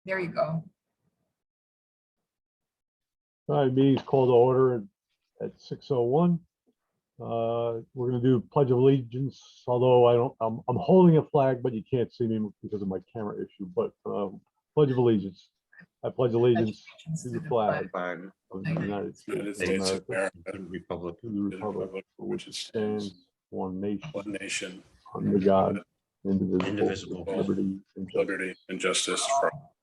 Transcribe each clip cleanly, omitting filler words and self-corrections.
There you go. All right, meeting's called to order at 6:01. We're going to do Pledge of Allegiance, although I'm holding a flag, but you can't see me because of my camera issue. But Pledge of Allegiance. I pledge allegiance to the flag of the United States of America, and Republic, to the republic for which it stands, one one nation, under God, indivisible, indivisible, with liberty and justice. for all.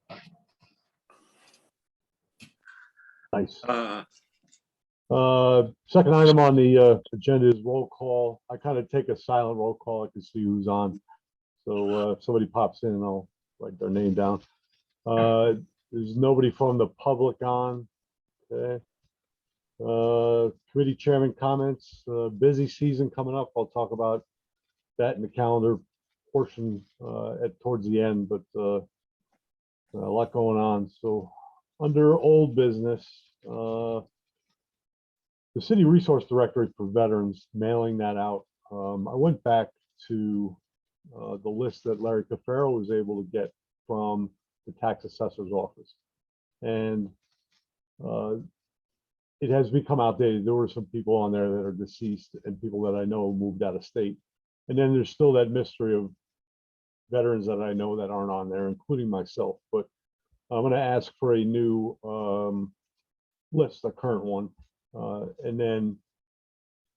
Nice. Second item on the agenda is roll call. I kind of take a silent roll call. I can see who's on. So if somebody pops in, I'll write their name down. There's nobody from the public on. Okay. Committee chairman comments. Busy season coming up. I'll talk about that in the calendar portion towards the end, but a lot going on. So under old business, the city resource directory for veterans, mailing that out. I went back to the list that Larry Cafaro was able to get from the tax assessor's office, and it has become outdated. There were some people on there that are deceased and people that I know moved out of state, and then there's still that mystery of veterans that I know that aren't on there, including myself. But I'm going to ask for a new list, a current one. And then,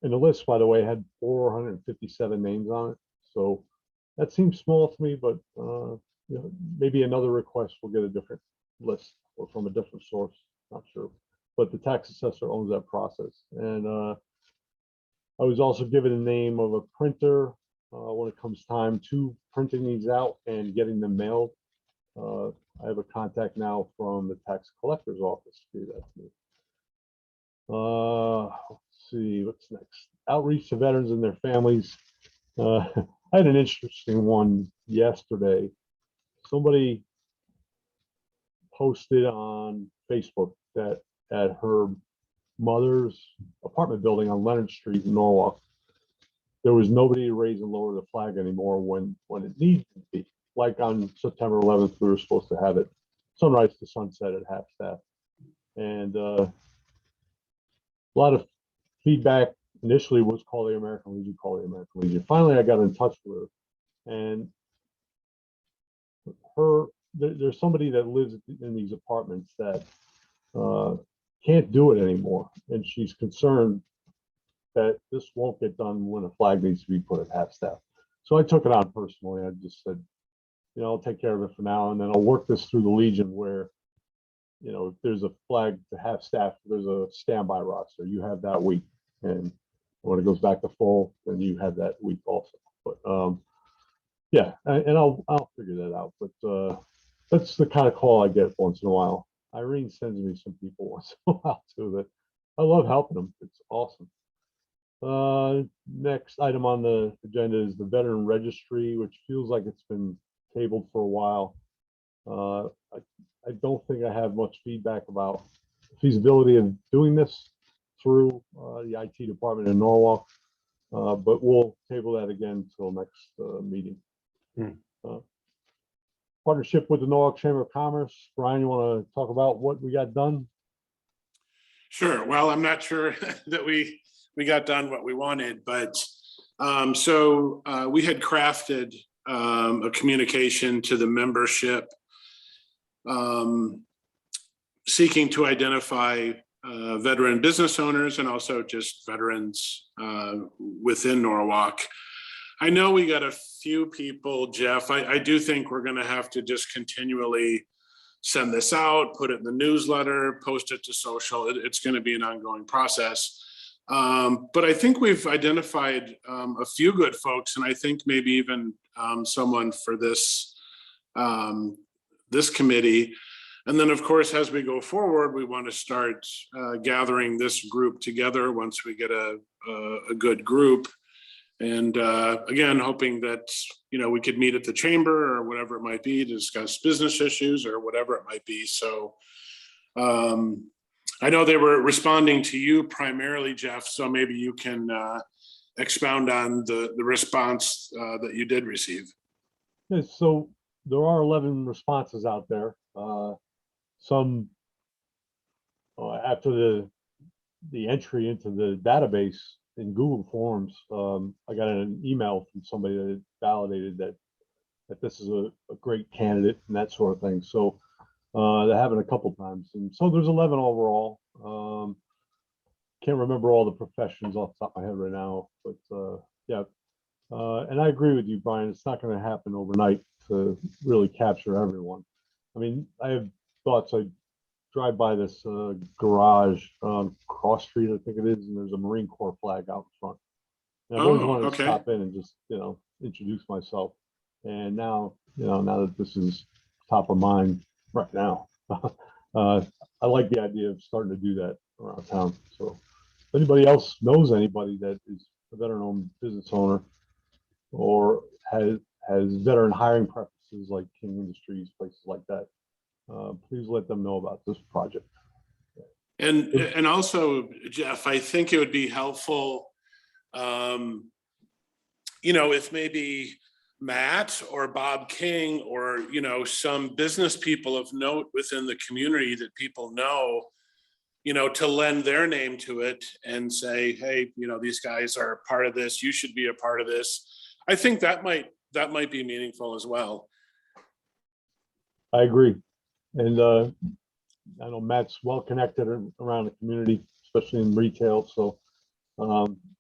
and the list, by the way, had 457 names on it. So that seems small to me, but you know, maybe another request will get a different list or from a different source. Not sure, but the tax assessor owns that process. And I was also given the name of a printer when it comes time to printing these out and getting them mailed. I have a contact now from the tax collector's office to do that to me. Let's see, what's next? Outreach to veterans and their families. I had an interesting one yesterday. Somebody posted on Facebook that at her mother's apartment building on Leonard Street in Norwalk, there was nobody to raise and lower the flag anymore when it needed to be. Like on September 11th, we were supposed to have it sunrise to sunset at half-staff. And a lot of feedback initially was call the American Legion, call the American Legion. Finally, I got in touch with her, and there's somebody that lives in these apartments that can't do it anymore, and she's concerned that this won't get done when a flag needs to be put at half-staff. So I took it on personally. I just said, you know, I'll take care of it for now, and then I'll work this through the Legion where, you know, if there's a flag to half-staff, there's a standby roster. You have that week, and when it goes back to full, then you have that week also. But yeah, and I'll figure that out. But that's the kind of call I get once in a while. Irene sends me some people once in a while too that I love helping them. It's awesome. Next item on the agenda is the Veteran Registry, which feels like it's been tabled for a while. I don't think I have much feedback about the feasibility of doing this through the IT department in Norwalk, but we'll table that again until next meeting. Partnership with the Norwalk Chamber of Commerce. Brian, you want to talk about what we got done? Sure. Well, I'm not sure that we got done what we wanted, but so we had crafted a communication to the membership seeking to identify veteran business owners and also just veterans within Norwalk. I know we got a few people, Jeff. I do think we're going to have to just continually send this out, put it in the newsletter, post it to social. It's going to be an ongoing process. But I think we've identified a few good folks, and I think maybe even someone for this this committee. And then, of course, as we go forward, we want to start gathering this group together once we get a good group. And again, hoping that, you know, we could meet at the chamber or whatever it might be to discuss business issues or whatever it might be. So I know they were responding to you primarily, Jeff, so maybe you can expound on the response that you did receive. Yeah, so there are 11 responses out there. Some after the entry into the database in Google Forms, I got an email from somebody that validated that this is a great candidate and that sort of thing. So that happened a couple times, and so there's 11 overall. Can't remember all the professions off the top of my head right now, but yeah. And I agree with you, Brian. It's not going to happen overnight to really capture everyone. I mean, I have thoughts. I drive by this garage on Cross Street, I think it is, and there's a Marine Corps flag out in front. And I've always wanted to stop in and just, introduce myself. And now, now that this is top of mind right now, I like the idea of starting to do that around town. So if anybody else knows anybody that is a veteran-owned business owner or has veteran hiring preferences like King Industries, places like that, please let them know about this project. And also, Jeff, I think it would be helpful, if maybe Matt or Bob King or, some business people of note within the community that people know, to lend their name to it and say, hey, these guys are part of this. You should be a part of this. I think that might be meaningful as well. I agree. And I know Matt's well connected around the community, especially in retail. So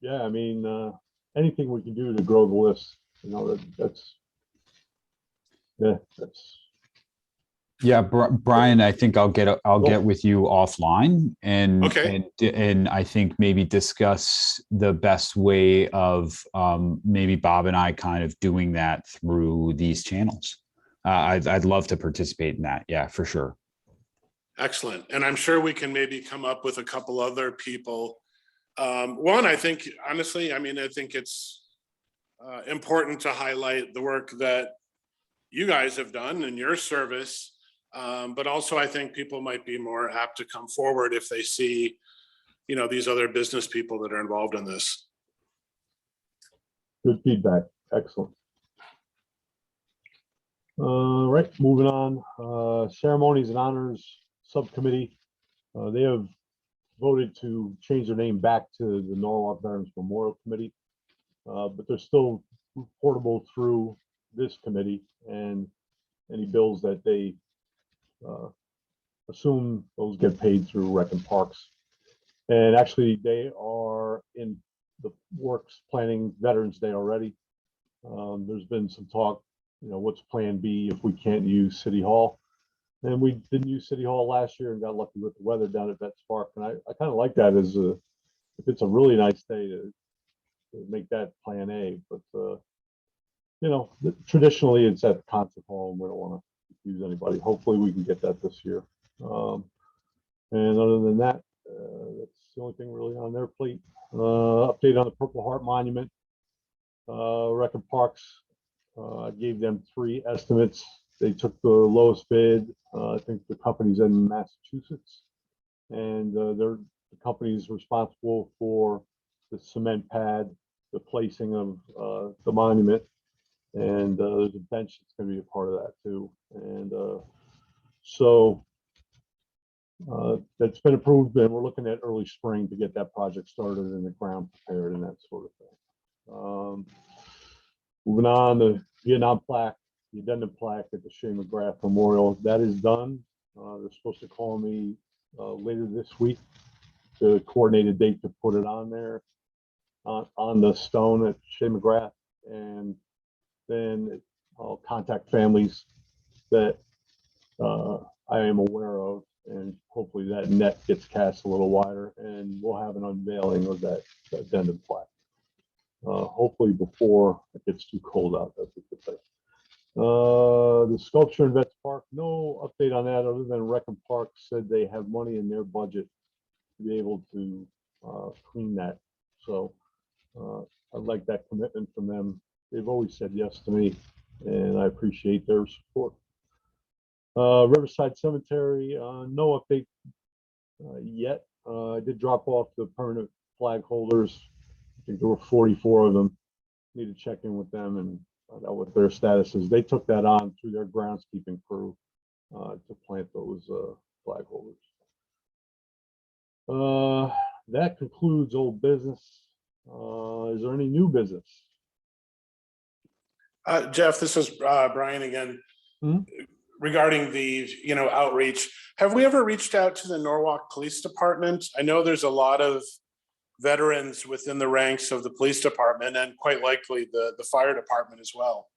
yeah, I mean, anything we can do to grow the list, that's. Yeah, Brian, I think I'll get with you offline and Okay. and I think maybe discuss the best way of maybe Bob and I kind of doing that through these channels. I'd love to participate in that. Yeah, for sure. Excellent. And I'm sure we can maybe come up with a couple other people. One, I think, honestly, I think it's important to highlight the work that you guys have done in your service. But also I think people might be more apt to come forward if they see, these other business people that are involved in this. Good feedback. Excellent. Right, moving on. Ceremonies and Honors Subcommittee. They have voted to change their name back to the Norah Veterans Memorial Committee, but they're still reportable through this committee, and any bills that they assume those get paid through Rec and Parks. And actually, they are in the works planning Veterans Day already. There's been some talk, what's plan B if we can't use City Hall. And we didn't use City Hall last year and got lucky with the weather down at Vets Park. And I kind of like that as if it's a really nice day to make that plan A. But, traditionally it's at the concert hall and we don't want to confuse anybody. Hopefully we can get that this year. And other than that, that's the only thing really on their plate. Update on the Purple Heart Monument. Rec and Parks, I gave them 3 estimates. They took the lowest bid. I think the company's in Massachusetts, and they're the company's responsible for the cement pad, the placing of the monument, and there's a bench that's going to be a part of that too. And so that's been approved, and we're looking at early spring to get that project started and the ground prepared and that sort of thing. Moving on, the Vietnam plaque, the addendum plaque at the Shea McGrath Memorial, that is done. They're supposed to call me later this week to coordinate a date to put it on there, on the stone at Shea McGrath, and then I'll contact families that I am aware of, and hopefully that net gets cast a little wider, and we'll have an unveiling of that addendum plaque. Hopefully before it gets too cold out, that's a good thing. The sculpture in Vets Park, no update on that other than Rec and Park said they have money in their budget to be able to clean that. So I like that commitment from them. They've always said yes to me, and I appreciate their support. Riverside Cemetery, no update yet. I did drop off the permanent flag holders. I think there were 44 of them. Need to check in with them and find out what their status is. They took that on through their groundskeeping crew, to plant those flag holders. That concludes old business. Is there any new business? Jeff, this is Brian again. Regarding the outreach, have we ever reached out to the Norwalk Police Department? I know there's a lot of veterans within the ranks of the police department and quite likely the fire department as well.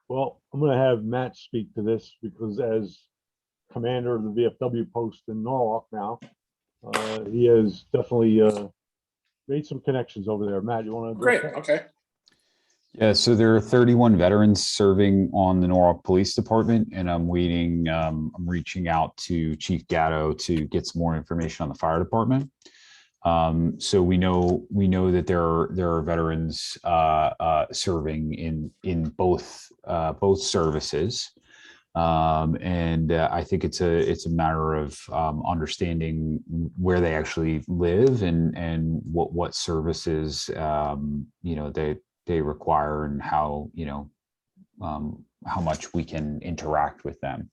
Well, I'm going to have Matt speak to this because as commander of the VFW post in Norwalk now, he has definitely made some connections over there. Matt, you want to? Great. Okay. Yeah, so there are 31 veterans serving on the Norwalk Police Department, and I'm reaching out to Chief Gatto to get some more information on the fire department. So we know that there are veterans serving in both services, and I think it's a matter of understanding where they actually live and what services they require and how much we can interact with them.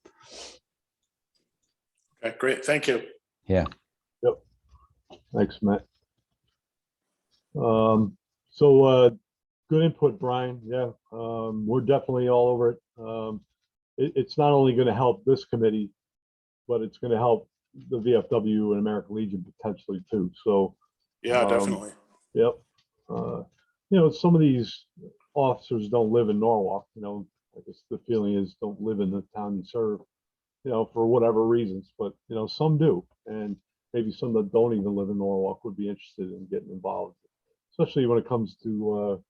Okay, great. Thank you. Yeah. Yep. Thanks, Matt. Good input, Brian. Yeah, we're definitely all over it. It's not only going to help this committee, but it's going to help the VFW and American Legion potentially too. So yeah, definitely. Yep. Some of these officers don't live in Norwalk. I guess the feeling is don't live in the town you serve, for whatever reasons. But some do, and maybe some that don't even live in Norwalk would be interested in getting involved, especially when it comes to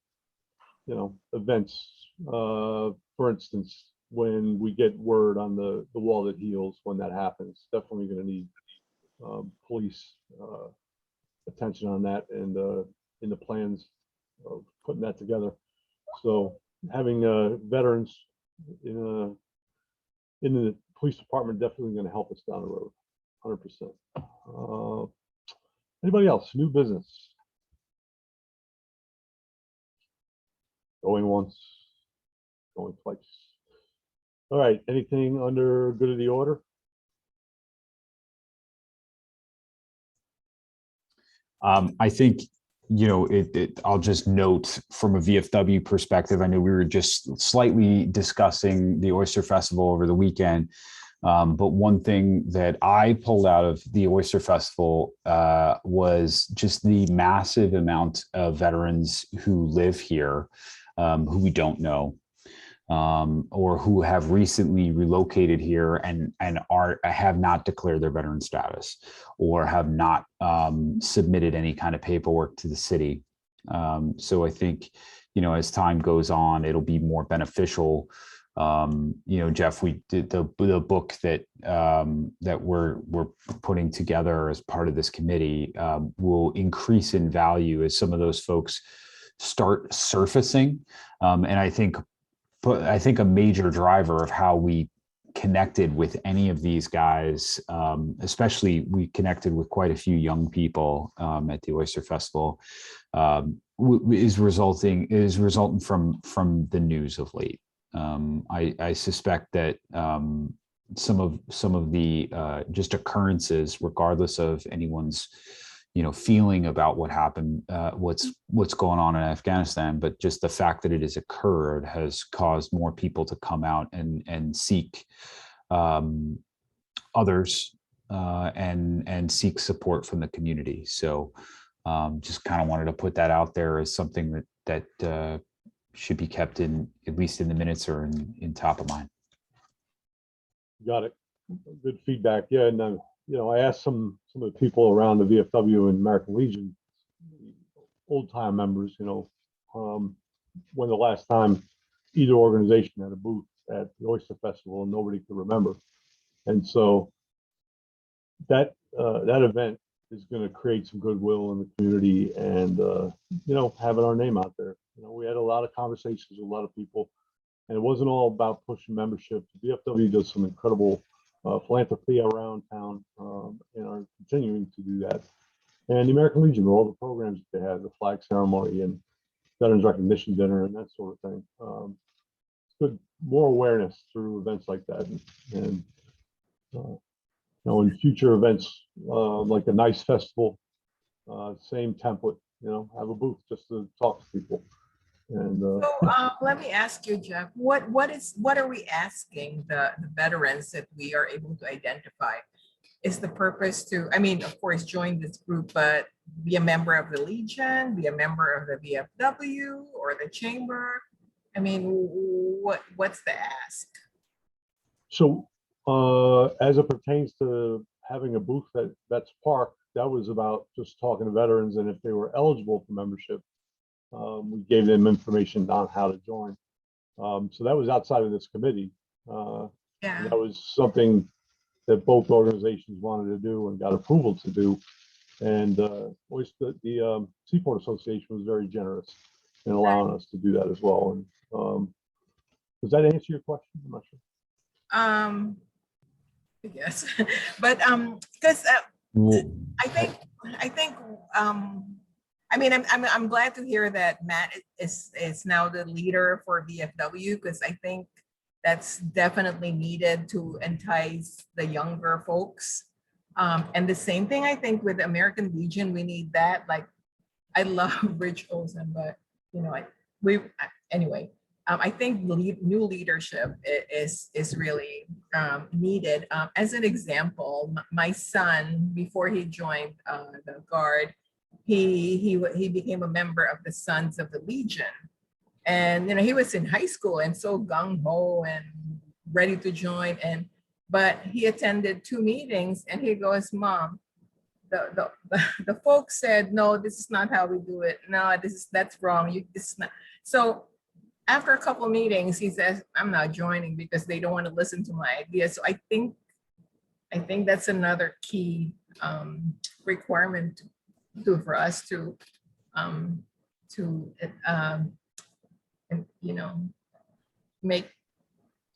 events. For instance, when we get word on the wall that heals, when that happens, definitely going to need police attention on that and in the plans of putting that together. So having veterans in the police department definitely going to help us down the road, 100%. Anybody else? New business? Going once, going twice. All right. Anything under good of the order? I think, I'll just note from a VFW perspective, I know we were just slightly discussing the Oyster Festival over the weekend, but one thing that I pulled out of the Oyster Festival was just the massive amount of veterans who live here, who we don't know, or who have recently relocated here and have not declared their veteran status or have not submitted any kind of paperwork to the city. So I think, as time goes on, it'll be more beneficial. Jeff, we did the book that we're putting together as part of this committee will increase in value as some of those folks start surfacing. And I think a major driver of how we connected with any of these guys, especially we connected with quite a few young people at the Oyster Festival, is resulting from the news of late. I suspect that some of the just occurrences, regardless of anyone's feeling about what happened, what's going on in Afghanistan, but just the fact that it has occurred has caused more people to come out and seek others and seek support from the community. So just kind of wanted to put that out there as something that should be kept in, at least in the minutes or in top of mind. Got it. Good feedback. Yeah, and I asked some of the people around the VFW and American Legion, old time members, when the last time either organization had a booth at the Oyster Festival, and nobody could remember. And so that event is going to create some goodwill in the community, and having our name out there. We had a lot of conversations with a lot of people, and it wasn't all about pushing membership. The VFW does some incredible philanthropy around town, and are continuing to do that. And the American Legion, with all the programs that they had, the flag ceremony and Veterans Recognition Dinner and that sort of thing. It's good, more awareness through events like that. And in future events, like a nice festival, same template, have a booth just to talk to people. And So let me ask you, Jeff, what are we asking the veterans that we are able to identify? Is the purpose to, I mean, of course, join this group, but be a member of the Legion, be a member of the VFW or the Chamber? I mean, what's the ask? so as it pertains to having a booth at Vets Park, that was about just talking to veterans, and if they were eligible for membership, we gave them information on how to join. So that was outside of this committee. Yeah. That was something that both organizations wanted to do and got approval to do. And the Seaport Association was very generous in allowing us to do that as well. And does that answer your question? I'm not sure. I guess, but because I think I mean, I'm glad to hear that Matt is now the leader for VFW, because I think that's definitely needed to entice the younger folks. And the same thing, I think, with American Legion, we need that. Like, I love Rich Olson, but anyway, I think new leadership is really needed. As an example, my son, before he joined the Guard, he became a member of the Sons of the Legion. And he was in high school and so gung-ho and ready to join. But he attended 2 meetings and he goes, "Mom, the folks said, no, this is not how we do it. No, that's wrong. This is not." So after a couple of meetings, he says, "I'm not joining because they don't want to listen to my ideas." So I think that's another key requirement for us to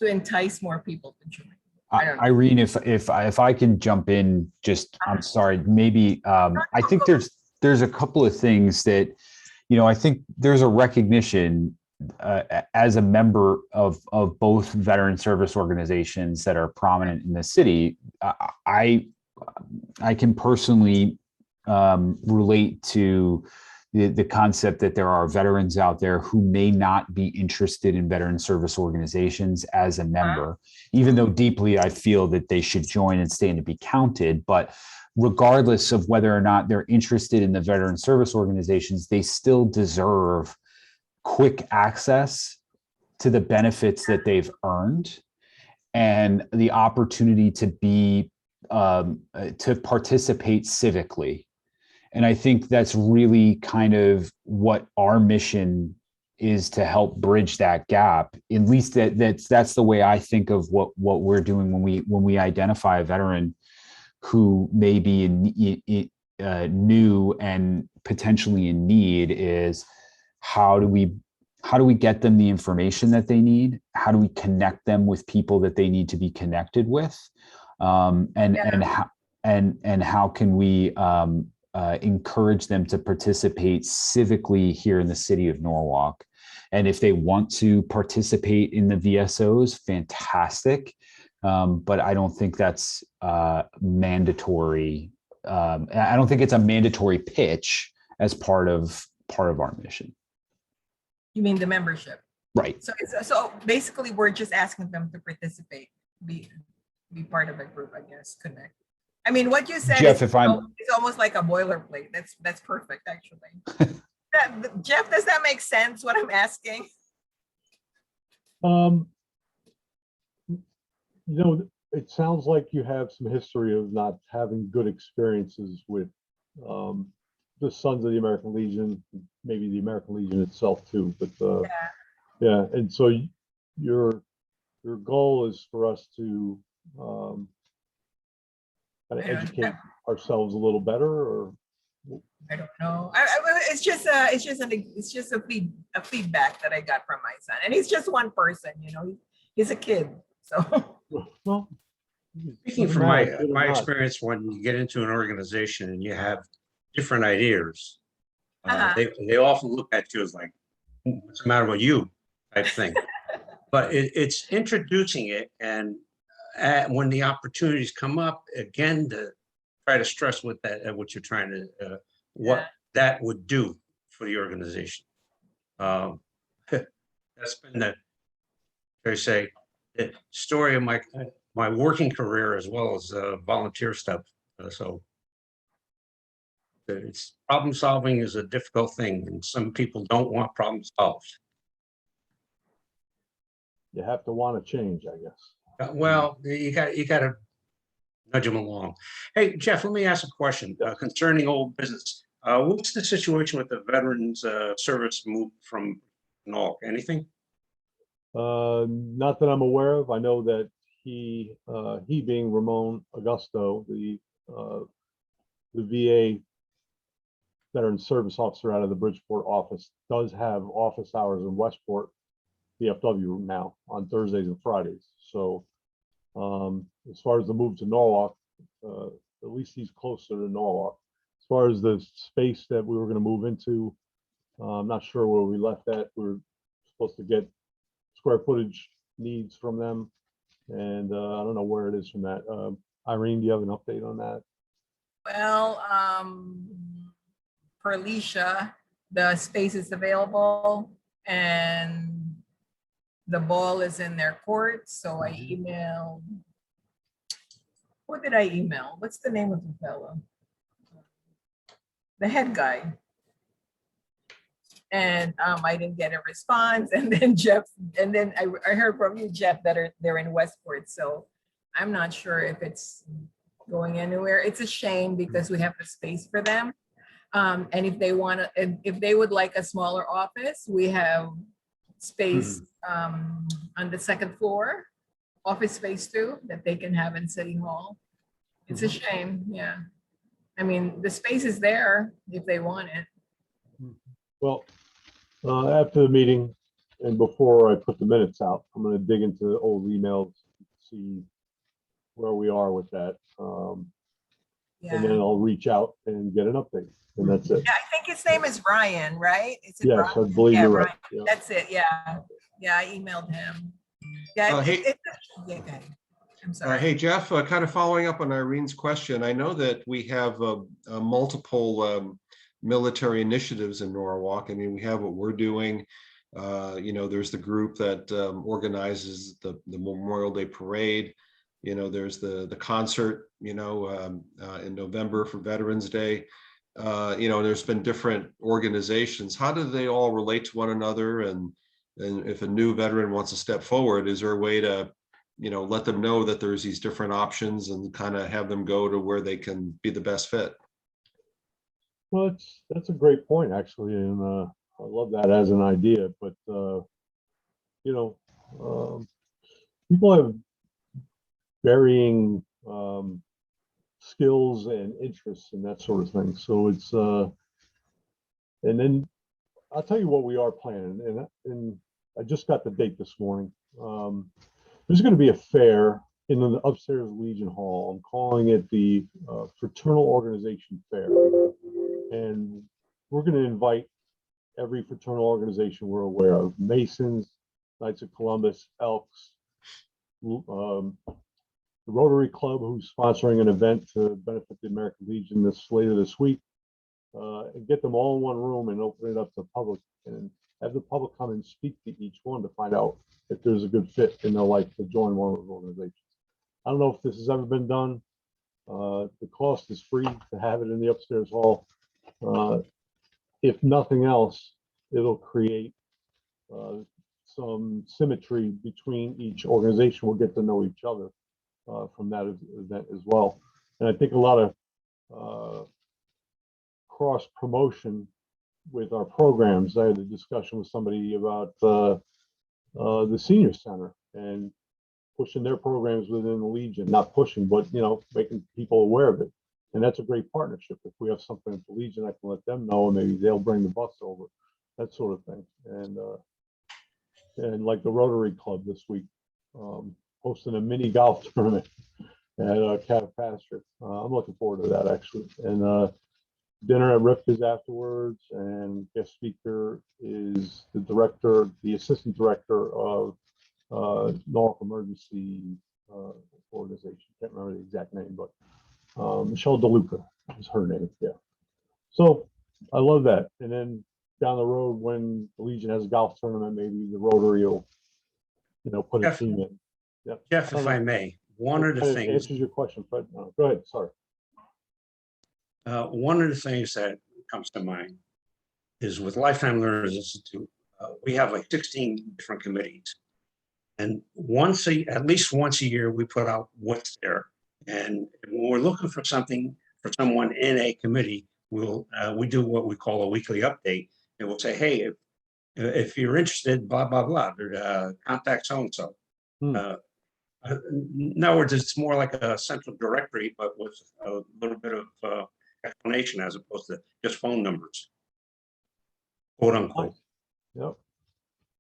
entice more people to join. Irene, if I can jump in, just, I'm sorry, maybe I think there's a couple of things that, I think there's a recognition as a member of both veteran service organizations that are prominent in the city. I can personally relate to the concept that there are veterans out there who may not be interested in veteran service organizations as a member, even though deeply I feel that they should join and stand to be counted. But regardless of whether or not they're interested in the veteran service organizations, they still deserve quick access to the benefits that they've earned and the opportunity to be to participate civically. And I think that's really kind of what our mission is, to help bridge that gap. At least that's the way I think of what we're doing when we identify a veteran who may be new and potentially in need. Is how do we get them the information that they need? How do we connect them with people that they need to be connected with? And how can we encourage them to participate civically here in the city of Norwalk? And if they want to participate in the VSOs, fantastic. But I don't think that's mandatory. I don't think it's a mandatory pitch as part of our mission. You mean the membership? Right. So basically, we're just asking them to participate, be part of a group, I guess, connect. I mean, what you said, Jeff, it's almost like a boilerplate. That's perfect, actually. Jeff, does that make sense, what I'm asking? It sounds like you have some history of not having good experiences with the Sons of the American Legion, maybe the American Legion itself too. But yeah, and so your goal is for us to kind of educate ourselves a little better, or I don't know. It's just a feedback that I got from my son, and he's just one person. He's a kid. So, well, speaking from my experience, when you get into an organization and you have different ideas, they often look at you as like, "What's the matter with you?" type thing. But it's introducing it and when the opportunities come up, again, to try to stress what you're trying to, what that would do for the organization. That's been the, I say, the story of my working career as well as volunteer stuff. So it's problem solving is a difficult thing, and some people don't want problem solved. You have to want to change, I guess. Well, you got to nudge them along. Hey, Jeff, let me ask a question concerning old business. What's the situation with the Veterans Service move from Norah? Anything? Not that I'm aware of. I know that he being Ramon Augusto, the VA Veteran Service Officer out of the Bridgeport office, does have office hours in Westport, VFW now on Thursdays and Fridays. So as far as the move to Norwalk, at least he's closer to Norwalk. As far as the space that we were going to move into, I'm not sure where we left that. We're supposed to get square footage needs from them, and I don't know where it is from that. Irene, do you have an update on that? Well, for Alicia, the space is available and the ball is in their court. So I emailed, what did I email? What's the name of the fellow? The head guy. And I didn't get a response. And then Jeff, and then I heard from you, Jeff, that they're in Westport. So I'm not sure if it's going anywhere. It's a shame because we have the space for them. And if they want to, if they would like a smaller office, we have space on the second floor, office space too, that they can have in City Hall. It's a shame, yeah. I mean, the space is there if they want it. Well, after the meeting and before I put the minutes out, I'm going to dig into old emails, see where we are with that. And then I'll reach out and get an update. And that's it. Yeah, I think his name is Ryan, right? Is it Yes, Ryan? I believe Yeah, you're right. Ryan. Yeah. That's it, yeah. Yeah, I emailed him. Yeah, Hey- yeah, okay. I'm sorry. Hey, Jeff, kind of following up on Irene's question, I know that we have multiple military initiatives in Norwalk. I mean, we have what we're doing. There's the group that organizes the Memorial Day Parade. There's the concert, in November for Veterans Day. There's been different organizations. How do they all relate to one another? And if a new veteran wants to step forward, is there a way to let them know that there's these different options and kind of have them go to where they can be the best fit? Well, that's a great point, actually. And I love that as an idea, but people have varying skills and interests and that sort of thing. So it's, and then I'll tell you what we are planning. And I just got the date this morning. There's going to be a fair in the upstairs Legion Hall. I'm calling it the Fraternal Organization Fair. And we're going to invite every fraternal organization we're aware of: Masons, Knights of Columbus, Elks, the Rotary Club, who's sponsoring an event to benefit the American Legion later this week, and get them all in one room and open it up to the public and have the public come and speak to each one to find out if there's a good fit in their life to join one of those organizations. I don't know if this has ever been done. The cost is free to have it in the upstairs hall. If nothing else, it'll create some symmetry between each organization. We'll get to know each other from that event as well. And I think a lot of cross promotion with our programs. I had a discussion with somebody about the senior center and pushing their programs within the Legion, not pushing, but making people aware of it. And that's a great partnership. If we have something at the Legion, I can let them know, and maybe they'll bring the bus over, that sort of thing. And like the Rotary Club this week, hosting a mini golf tournament at Cat Pasture. I'm looking forward to that, actually. And dinner at Ripke's afterwards, and guest speaker is the assistant director of Norwalk Emergency organization. Can't remember the exact name, but Michelle DeLuca is her name. Yeah. So I love that. And then down the road, when the Legion has a golf tournament, maybe the Rotary will, put a Jeff- team in. Yep. Jeff, if I may, one of the That things, answers your question, Fred. No, go ahead. Sorry. one of the things that comes to mind is with Lifetime Learners Institute, we have like 16 different committees. And at least once a year, we put out what's there. And when we're looking for something for someone in a committee, we do what we call a weekly update. And we'll say, hey, if you're interested, blah, blah, blah, contact so-and-so. Hmm. In other words, it's more like a central directory, but with a little bit of explanation as opposed to just phone numbers, quote unquote. Yep.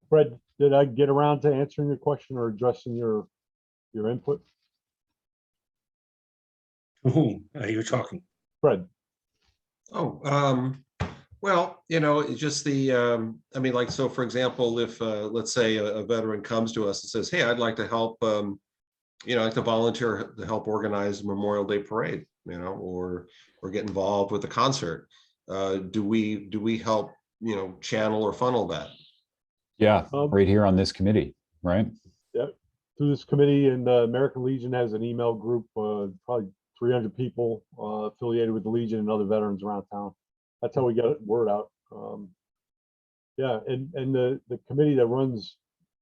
Fred, did I get around to answering your question or addressing your input? To whom are you talking? Fred. Oh, well, it's just I mean, like, so for example, if let's say a veteran comes to us and says, hey, I'd like to help, I'd like to volunteer to help organize Memorial Day parade, or get involved with the concert. Do we help, channel or funnel that? Yeah, right here on this committee, right? Through this committee, and the American Legion has an email group, probably 300 people affiliated with the Legion and other veterans around town. That's how we get word out. Yeah, and the committee that runs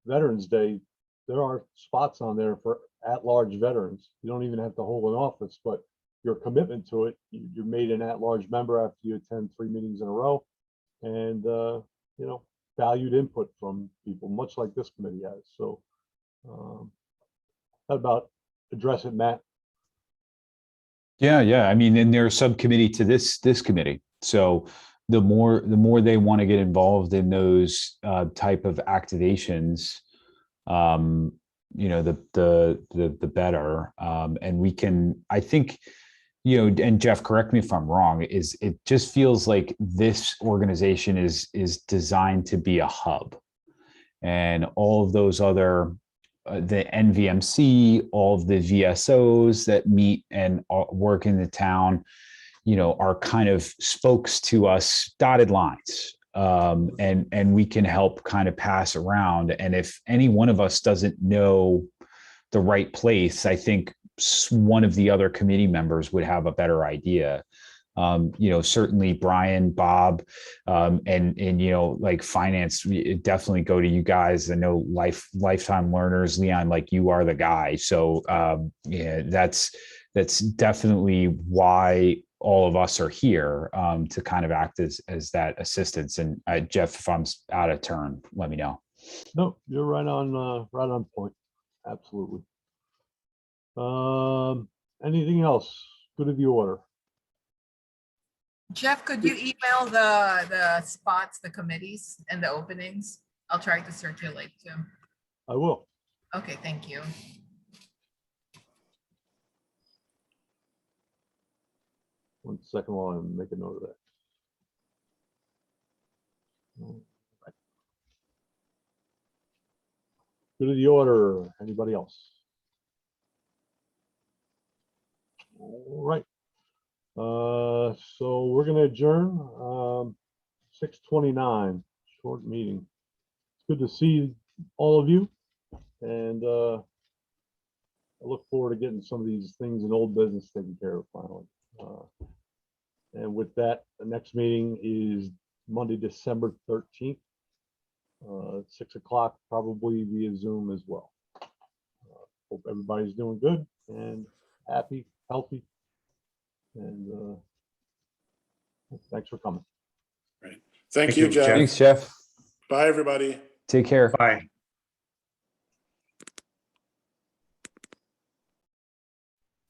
Veterans Day, there are spots on there for at-large veterans. You don't even have to hold an office, but your commitment to it, you're made an at-large member after you attend 3 meetings in a row, and valued input from people, much like this committee has. So, how about address it, Matt? Yeah. I mean, and they're a subcommittee to this committee. So the more they want to get involved in those type of activations, the better. And we can, I think, and Jeff, correct me if I'm wrong, it just feels like this organization is designed to be a hub, and all of those other the NVMC, all of the VSOs that meet and work in the town, are kind of spokes to us, dotted lines. And we can help kind of pass around. And if any one of us doesn't know the right place, I think one of the other committee members would have a better idea. Certainly Brian, Bob, and like finance, definitely go to you guys. I know lifetime learners, Leon, like you are the guy. So yeah, that's definitely why all of us are here, to kind of act as that assistance. And Jeff, if I'm out of turn, let me know. No, you're right on point. Absolutely. Anything else? Good of the order. Jeff, could you email the spots, the committees and the openings? I'll try to circulate too. I will. Okay, thank you. One second while I make a note of that. Right. Good of the order. Anybody else? All right. So we're going to adjourn. 6:29, short meeting. It's good to see all of you, and I look forward to getting some of these things in old business taken care of finally. And with that, the next meeting is Monday, December 13th, 6 o'clock, probably via Zoom as well. Hope everybody's doing good and happy, healthy, and thanks for coming. Thank you, Jeff. Thanks, Jeff. Bye, everybody. Take care. Bye.